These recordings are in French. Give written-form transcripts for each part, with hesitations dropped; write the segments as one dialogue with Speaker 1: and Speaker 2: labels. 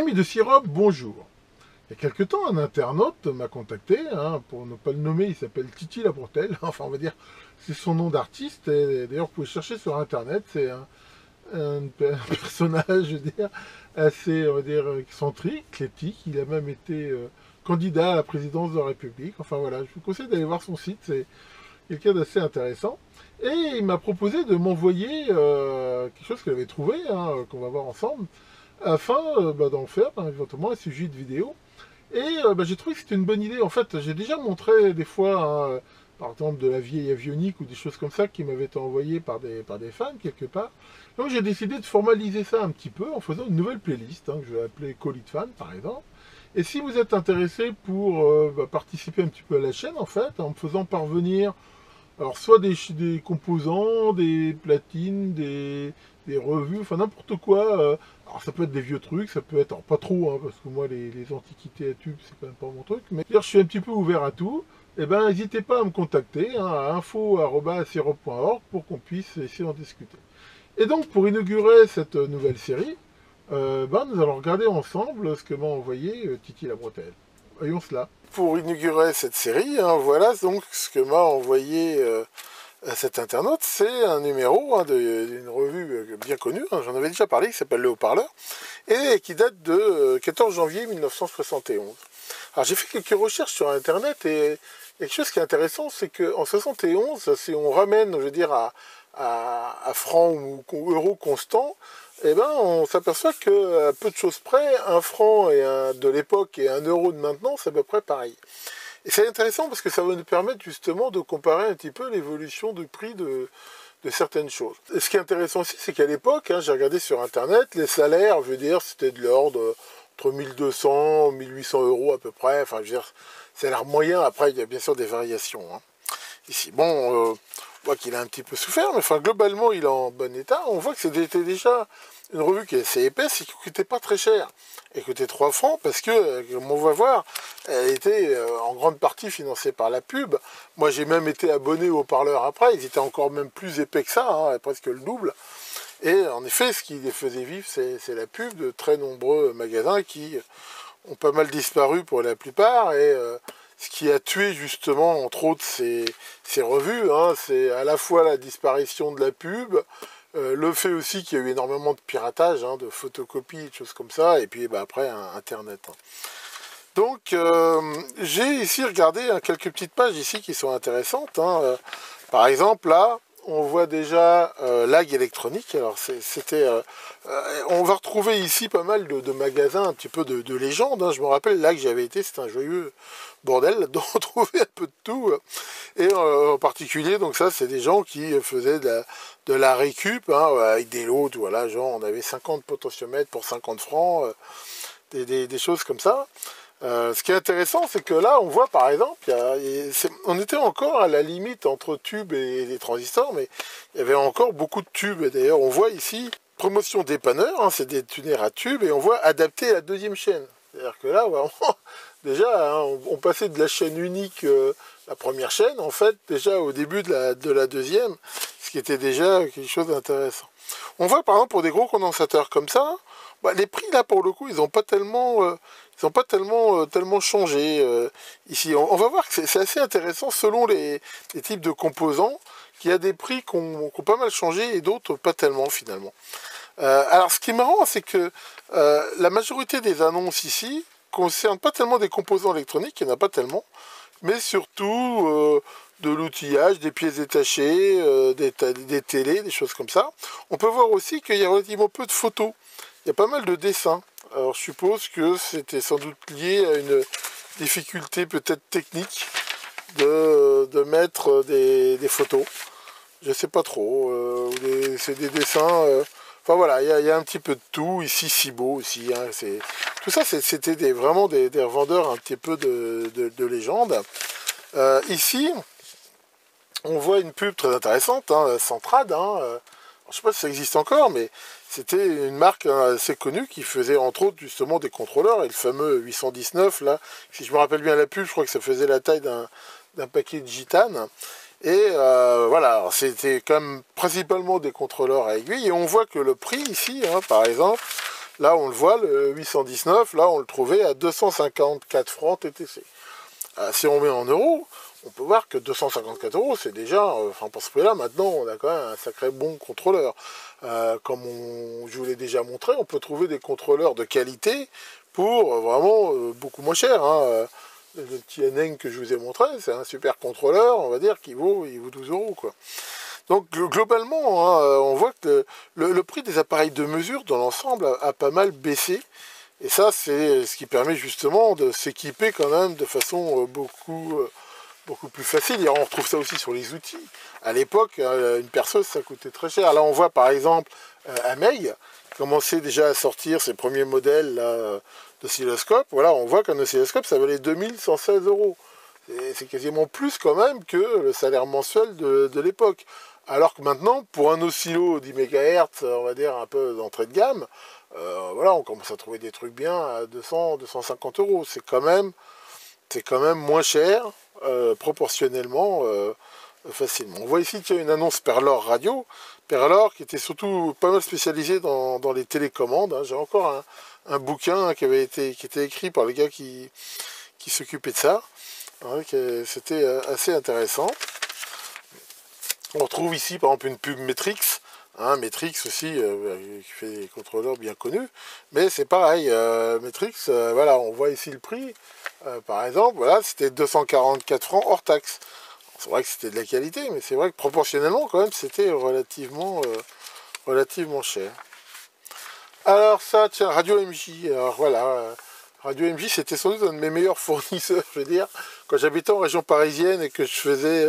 Speaker 1: Ami de Sirop, bonjour. Il y a quelque temps, un internaute m'a contacté, pour ne pas le nommer, il s'appelle Titi la Bretelle, enfin on va dire, c'est son nom d'artiste, et d'ailleurs vous pouvez chercher sur internet, c'est un personnage, je veux dire, assez, on va dire, excentrique, éclectique, il a même été candidat à la présidence de la République, enfin voilà, je vous conseille d'aller voir son site, c'est quelqu'un d'assez intéressant. Et il m'a proposé de m'envoyer quelque chose qu'il avait trouvé, qu'on va voir ensemble, afin d'en faire éventuellement un sujet de vidéo. Et j'ai trouvé que c'était une bonne idée. En fait, j'ai déjà montré des fois, par exemple, de la vieille avionique ou des choses comme ça qui m'avaient été envoyées par des fans quelque part. Donc j'ai décidé de formaliser ça un petit peu en faisant une nouvelle playlist, que je vais appeler Call It Fan par exemple. Et si vous êtes intéressé pour participer un petit peu à la chaîne, en fait, en me faisant parvenir alors, soit des composants, des platines, des revues, enfin n'importe quoi. Alors, ça peut être des vieux trucs, ça peut être, alors pas trop, parce que moi, les antiquités à tubes, c'est quand même pas mon truc. Mais je suis un petit peu ouvert à tout. Eh ben, n'hésitez pas à me contacter à info@sirop.org pour qu'on puisse essayer d'en discuter. Et donc, pour inaugurer cette nouvelle série, nous allons regarder ensemble ce que m'a envoyé Titi la Bretelle. Voyons cela. Pour inaugurer cette série, voilà donc ce que m'a envoyé cet internaute. C'est un numéro d'une revue bien connue, j'en avais déjà parlé, qui s'appelle Le Haut-Parleur, et qui date de 14 janvier 1971. Alors j'ai fait quelques recherches sur Internet, et quelque chose qui est intéressant, c'est qu'en 71, si on ramène, je veux dire, à francs ou euros constants, eh ben, on s'aperçoit que, à peu de choses près, un franc de l'époque et un euro de maintenant, c'est à peu près pareil. Et c'est intéressant parce que ça va nous permettre justement de comparer un petit peu l'évolution du prix de certaines choses. Et ce qui est intéressant aussi, c'est qu'à l'époque, j'ai regardé sur Internet, les salaires, je veux dire, c'était de l'ordre entre 1200 et 1800 euros à peu près. Enfin, je veux dire, salaire moyen. Après, il y a bien sûr des variations. Ici, bon, on voit qu'il a un petit peu souffert, mais enfin, globalement, il est en bon état. On voit que c'était déjà une revue qui est assez épaisse et qui ne coûtait pas très cher. Elle coûtait 3 francs parce que, comme on va voir, elle était en grande partie financée par la pub. Moi, j'ai même été abonné au Parleur après. Ils étaient encore même plus épais que ça, presque le double. Et en effet, ce qui les faisait vivre, c'est la pub de très nombreux magasins qui ont pas mal disparu pour la plupart. Et ce qui a tué justement, entre autres, ces revues, c'est à la fois la disparition de la pub, le fait aussi qu'il y a eu énormément de piratage, de photocopies, de choses comme ça, et puis après Internet. Donc j'ai ici regardé quelques petites pages ici qui sont intéressantes. Par exemple là, on voit déjà Lag électronique. Alors on va retrouver ici pas mal de magasins, un petit peu de légendes. Je me rappelle Lag, j'avais été, c'était un joyeux bordel là-dedans, on trouvait un peu de tout. Et en particulier, donc ça, c'est des gens qui faisaient de la récup, avec des lots, voilà, genre on avait 50 potentiomètres pour 50 francs, des choses comme ça. Ce qui est intéressant, c'est que là, on voit par exemple, on était encore à la limite entre tubes et des transistors, mais il y avait encore beaucoup de tubes. Et d'ailleurs, on voit ici, promotion dépanneur, c'est des tuners à tubes, et on voit adapter la deuxième chaîne. C'est-à-dire que là, vraiment, déjà, on passait de la chaîne unique, la première chaîne, en fait, déjà au début de la deuxième, ce qui était déjà quelque chose d'intéressant. On voit par exemple pour des gros condensateurs comme ça, les prix là pour le coup ils n'ont pas tellement tellement changé ici. On va voir que c'est assez intéressant selon les types de composants, qu'il y a des prix qui ont pas mal changé et d'autres pas tellement finalement. Alors ce qui est marrant, c'est que la majorité des annonces ici concernent pas tellement des composants électroniques, il n'y en a pas tellement, mais surtout de l'outillage, des pièces détachées, des télés, des choses comme ça. On peut voir aussi qu'il y a relativement peu de photos. Il y a pas mal de dessins. Alors je suppose que c'était sans doute lié à une difficulté peut-être technique de mettre des photos. Je sais pas trop. C'est des dessins. Enfin voilà, il y a un petit peu de tout. Ici, Cibo aussi. Tout ça, c'était vraiment des revendeurs un petit peu de légende. Ici, on voit une pub très intéressante, Centrad. Je ne sais pas si ça existe encore, mais c'était une marque assez connue qui faisait entre autres justement des contrôleurs. Et le fameux 819, là, si je me rappelle bien la pub, je crois que ça faisait la taille d'un paquet de gitane. Et voilà, c'était quand même principalement des contrôleurs à aiguille. Et on voit que le prix ici, par exemple, Là, on le voit, le 819, là, on le trouvait à 254 francs TTC. Si on met en euros, on peut voir que 254 euros, c'est déjà, enfin pour ce prix-là, maintenant, on a quand même un sacré bon contrôleur. Comme je vous l'ai déjà montré, on peut trouver des contrôleurs de qualité pour vraiment beaucoup moins cher. Hein. Le petit NN que je vous ai montré, c'est un super contrôleur, on va dire, il vaut 12 euros, quoi. Donc globalement, hein, on voit que le prix des appareils de mesure dans l'ensemble a pas mal baissé. Et ça, c'est ce qui permet justement de s'équiper quand même de façon beaucoup plus facile. Et on retrouve ça aussi sur les outils. À l'époque, une perceuse, ça coûtait très cher. Là, on voit par exemple Amei commençait déjà à sortir ses premiers modèles d'oscilloscope. Voilà, on voit qu'un oscilloscope, ça valait 2116 euros. C'est quasiment plus quand même que le salaire mensuel de l'époque. Alors que maintenant, pour un oscillo 10 MHz, on va dire un peu d'entrée de gamme, voilà, on commence à trouver des trucs bien à 200, 250 euros. C'est quand même moins cher, proportionnellement, facilement. On voit ici qu'il y a une annonce Perlor Radio. Perlor qui était surtout pas mal spécialisé dans les télécommandes. Hein. J'ai encore un bouquin qui était écrit par le gars qui s'occupait de ça. Hein, c'était assez intéressant. On retrouve ici par exemple une pub Matrix. Hein, Matrix aussi, qui fait des contrôleurs bien connus. Mais c'est pareil, Matrix, voilà, on voit ici le prix. Par exemple, voilà, c'était 244 francs hors taxe. C'est vrai que c'était de la qualité, mais c'est vrai que proportionnellement, quand même, c'était relativement cher. Alors ça, tiens, Radio MJ, alors voilà, Radio MJ, c'était sans doute un de mes meilleurs fournisseurs, je veux dire, quand j'habitais en région parisienne et que je faisais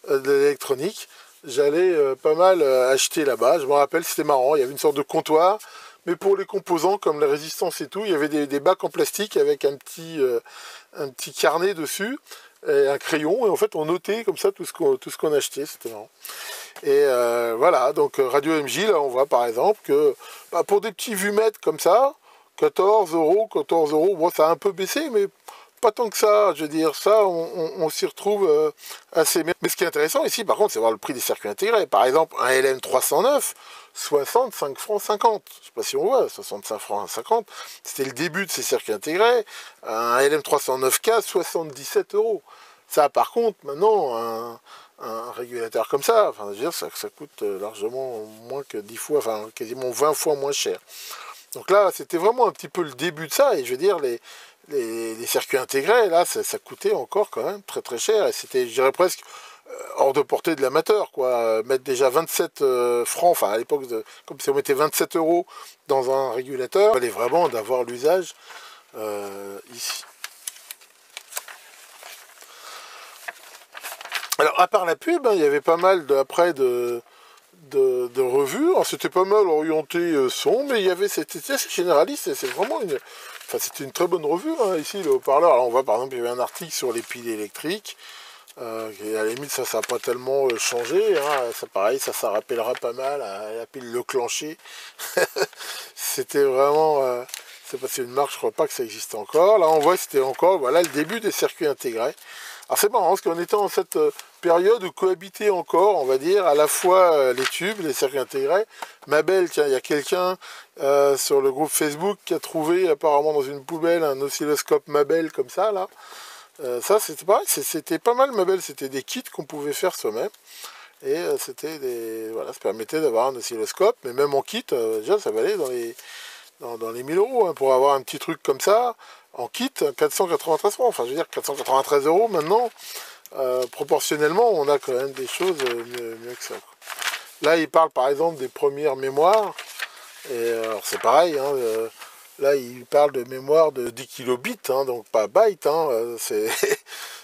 Speaker 1: de l'électronique, j'allais pas mal acheter là-bas. Je me rappelle, c'était marrant, il y avait une sorte de comptoir, mais pour les composants comme la résistance et tout, il y avait des bacs en plastique avec un petit carnet dessus, et un crayon, et en fait on notait comme ça tout ce qu'on achetait, c'était marrant. Et voilà, donc Radio MJ, là on voit par exemple que pour des petits vumètres comme ça, 14 euros, bon ça a un peu baissé, mais pas tant que ça, je veux dire, ça on s'y retrouve assez bien. Mais ce qui est intéressant ici par contre, c'est voir le prix des circuits intégrés. Par exemple, un LM309, 65 francs 50. Je sais pas si on voit, 65 francs 50, c'était le début de ces circuits intégrés. Un LM309K, 77 euros. Ça par contre, maintenant, un régulateur comme ça, enfin, je veux dire, ça coûte largement moins que 10 fois, enfin quasiment 20 fois moins cher. Donc là, c'était vraiment un petit peu le début de ça, et je veux dire, les circuits intégrés, là, ça coûtait encore quand même très très cher, et c'était, je dirais presque, hors de portée de l'amateur, quoi. Mettre déjà 27 francs, enfin à l'époque, comme si on mettait 27 euros dans un régulateur, il fallait vraiment d'avoir l'usage ici. Alors, à part la pub, hein, il y avait pas mal après de revues. C'était pas mal orienté son, mais c'était assez généraliste. Et c'est vraiment c'était une très bonne revue. Hein, ici, le haut-parleur. Alors, on voit par exemple, il y avait un article sur les piles électriques. Et à la limite, ça n'a pas tellement changé. Hein, ça, pareil, ça rappellera pas mal à la pile Le Clancher. C'était vraiment. C'est passé une marque, je crois pas que ça existe encore. Là, on voit que c'était encore le début des circuits intégrés. Alors c'est marrant, parce qu'on était dans cette période où cohabitaient encore, on va dire, à la fois les tubes, les circuits intégrés. Mabel, tiens, il y a quelqu'un sur le groupe Facebook qui a trouvé apparemment dans une poubelle un oscilloscope Mabel comme ça, là. Ça, c'était pareil, c'était pas mal Mabel, c'était des kits qu'on pouvait faire soi-même. Et c'était voilà, ça permettait d'avoir un oscilloscope, mais même en kit, déjà, ça valait dans les 1000 euros, hein, pour avoir un petit truc comme ça. En kit, 493 francs. Enfin, je veux dire, 493 euros maintenant, proportionnellement, on a quand même des choses mieux que ça. Là, il parle par exemple des premières mémoires. Et alors, c'est pareil. Hein, là, il parle de mémoire de 10 kilobits, hein, donc pas bytes. Hein,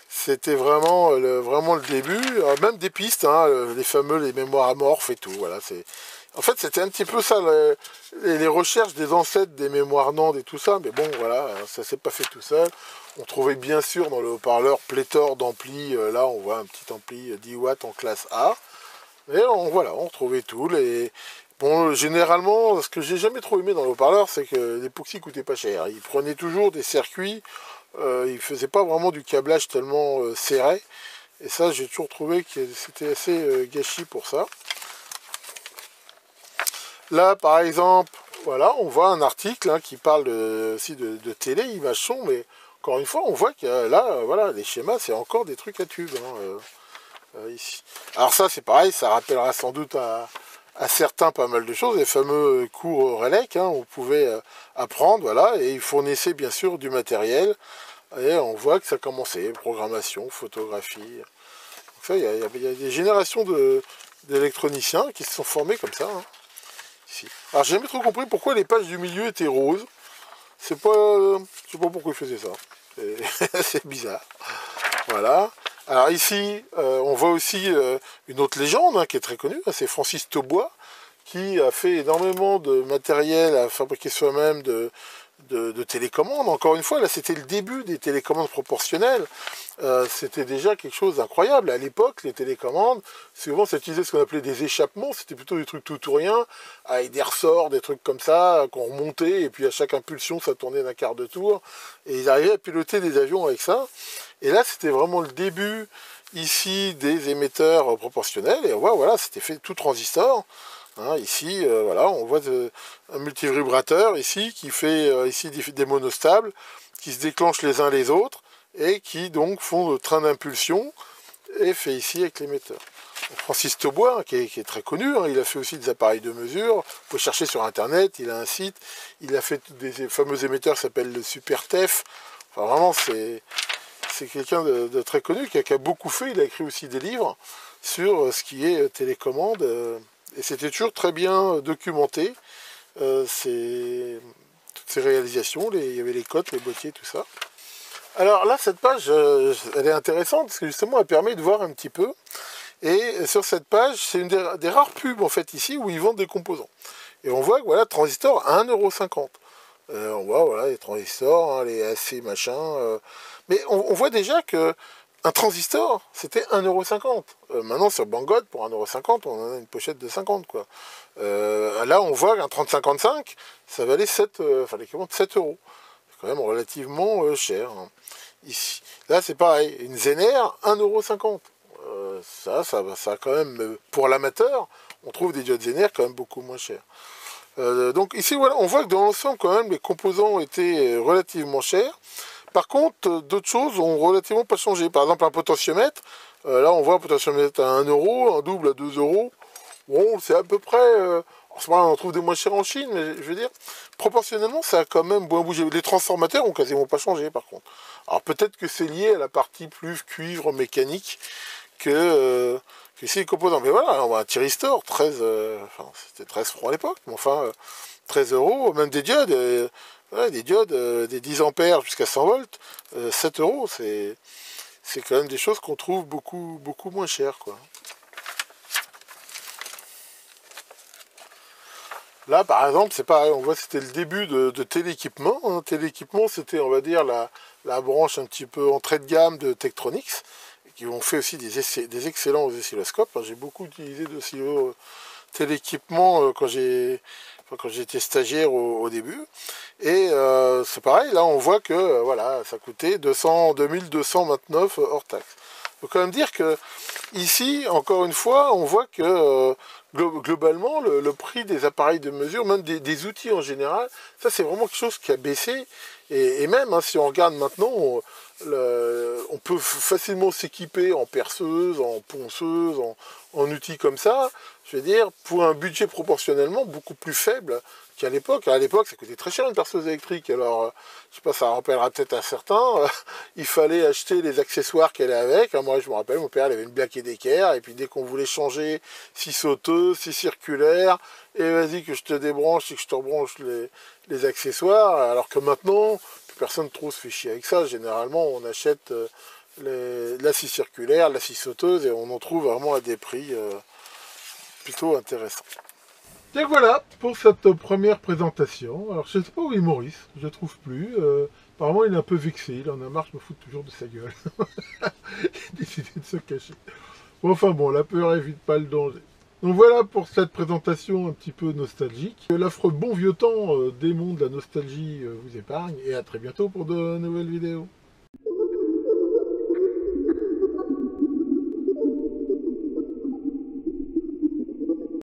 Speaker 1: c'était vraiment le début. Alors, même des pistes, hein, les mémoires amorphes et tout. Voilà, en fait, c'était un petit peu ça, les recherches des ancêtres des mémoires NAND et tout ça, mais bon, voilà, ça s'est pas fait tout seul. On trouvait bien sûr dans le haut-parleur pléthore d'amplis, là on voit un petit ampli 10 watts en classe A, et voilà, on retrouvait tout. Bon, généralement, ce que j'ai jamais trop aimé dans le haut-parleur, c'est que l'époxy coûtait pas cher. Ils prenaient toujours des circuits, ils faisaient pas vraiment du câblage tellement serré, et ça j'ai toujours trouvé que c'était assez gâchis pour ça. Là, par exemple, Voilà, on voit un article hein, qui parle aussi de télé, image son, mais encore une fois, on voit que là, voilà, les schémas, c'est encore des trucs à tube. Hein, ici. Alors ça, c'est pareil, ça rappellera sans doute à certains pas mal de choses, les fameux cours RELEC, hein, on pouvait apprendre, voilà, et ils fournissaient bien sûr du matériel, et on voit que ça commençait, programmation, photographie. Donc ça, il y a des générations d'électroniciens qui se sont formés comme ça. Hein, ici. Alors j'ai jamais trop compris pourquoi les pages du milieu étaient roses. C'est pas, je sais pas pourquoi ils faisaient ça. C'est bizarre. Voilà. Alors ici, on voit aussi une autre légende hein, qui est très connue, hein, c'est Francis Taubois, qui a fait énormément de matériel à fabriquer soi-même de télécommandes. Encore une fois, là c'était le début des télécommandes proportionnelles. C'était déjà quelque chose d'incroyable. À l'époque, les télécommandes, souvent ça utilisait ce qu'on appelait des échappements, c'était plutôt des trucs tout ou rien, avec des ressorts, des trucs comme ça, qu'on remontait, et puis à chaque impulsion, ça tournait d'un quart de tour, et ils arrivaient à piloter des avions avec ça. Et là, c'était vraiment le début, ici, des émetteurs proportionnels, et on voit, voilà, c'était fait tout transistor. Hein, ici, voilà, on voit un multivibrateur ici qui fait ici des monostables qui se déclenchent les uns les autres et qui donc font le train d'impulsion et fait ici avec l'émetteur. Francis Taubois, qui est très connu, hein, il a fait aussi des appareils de mesure. Vous pouvez chercher sur internet, il a un site, il a fait des fameux émetteurs qui s'appellent le SuperTEF. Enfin vraiment, c'est quelqu'un de très connu qui a beaucoup fait. Il a écrit aussi des livres sur ce qui est télécommande. Et c'était toujours très bien documenté, toutes ces réalisations, il y avait les cotes, les boîtiers, tout ça. Alors là, cette page, elle est intéressante, parce que justement, elle permet de voir un petit peu. Et sur cette page, c'est une des rares pubs, en fait, ici, où ils vendent des composants. Et on voit que, voilà, transistor à 1,50 €. On voit, voilà, les transistors, hein, les AC, machin. Mais on voit déjà que un transistor, c'était 1,50 €. Maintenant, sur Banggood, pour 1,50 €, on en a une pochette de 50, quoi. Là, on voit qu'un 3055, ça valait 7 €. C'est quand même relativement cher. Hein. Ici. Là, c'est pareil. Une Zener, 1,50 €. Ça quand même, pour l'amateur, on trouve des diodes Zener quand même beaucoup moins chers. Donc ici, voilà, on voit que dans l'ensemble, quand même, les composants étaient relativement chers. Par contre, d'autres choses ont relativement pas changé. Par exemple, un potentiomètre. Là, on voit un potentiomètre à 1 €, un double à 2 €. Bon, c'est à peu près... en ce moment, on en trouve des moins chers en Chine, mais je veux dire, proportionnellement, ça a quand même bien bougé. Les transformateurs ont quasiment pas changé, par contre. Alors, peut-être que c'est lié à la partie plus cuivre mécanique que c'est les composants. Mais voilà, on voit un thyristor, 13... enfin, c'était 13 francs à l'époque, mais enfin, 13 €, même des diodes... ouais, des diodes, des 10 ampères jusqu'à 100 volts, 7 €, c'est quand même des choses qu'on trouve beaucoup moins chères, quoi. Là, par exemple, c'est pareil, on voit que c'était le début de télééquipement. Hein. Télééquipement, c'était, on va dire, la branche un petit peu entrée de gamme de Tektronix, qui ont fait aussi des excellents oscilloscopes. Hein. J'ai beaucoup utilisé d'oscillos télééquipement quand j'étais stagiaire au début. Et c'est pareil, là on voit que voilà, ça coûtait 2229 hors taxe. Il faut quand même dire que ici, encore une fois, on voit que globalement, le prix des appareils de mesure, même des outils en général, ça c'est vraiment quelque chose qui a baissé. Et même, hein, si on regarde maintenant, on peut facilement s'équiper en perceuse, en ponceuse, en outils comme ça. Je veux dire, pour un budget proportionnellement beaucoup plus faible qu'à l'époque. À l'époque, ça coûtait très cher une perceuse électrique. Alors, je sais pas, ça rappellera peut-être à certains. Il fallait acheter les accessoires qu'elle avait avec. Moi, je me rappelle, mon père il avait une Black & Decker. Et puis, dès qu'on voulait changer, si sauteuse, si circulaire, et vas-y que je te débranche et que je te rebranche les accessoires. Alors que maintenant, plus personne trop se fait chier avec ça. Généralement, on achète la scie circulaire, la scie sauteuse, et on en trouve vraiment à des prix plutôt intéressants. Et voilà pour cette première présentation. Alors je ne sais pas où est Maurice, je ne le trouve plus. Apparemment il est un peu vexé, il en a marre, je me fous toujours de sa gueule. Il a décidé de se cacher. Bon, enfin bon, la peur évite pas le danger. Donc voilà pour cette présentation un petit peu nostalgique. L'affreux bon vieux temps démon de la nostalgie vous épargne, et à très bientôt pour de nouvelles vidéos.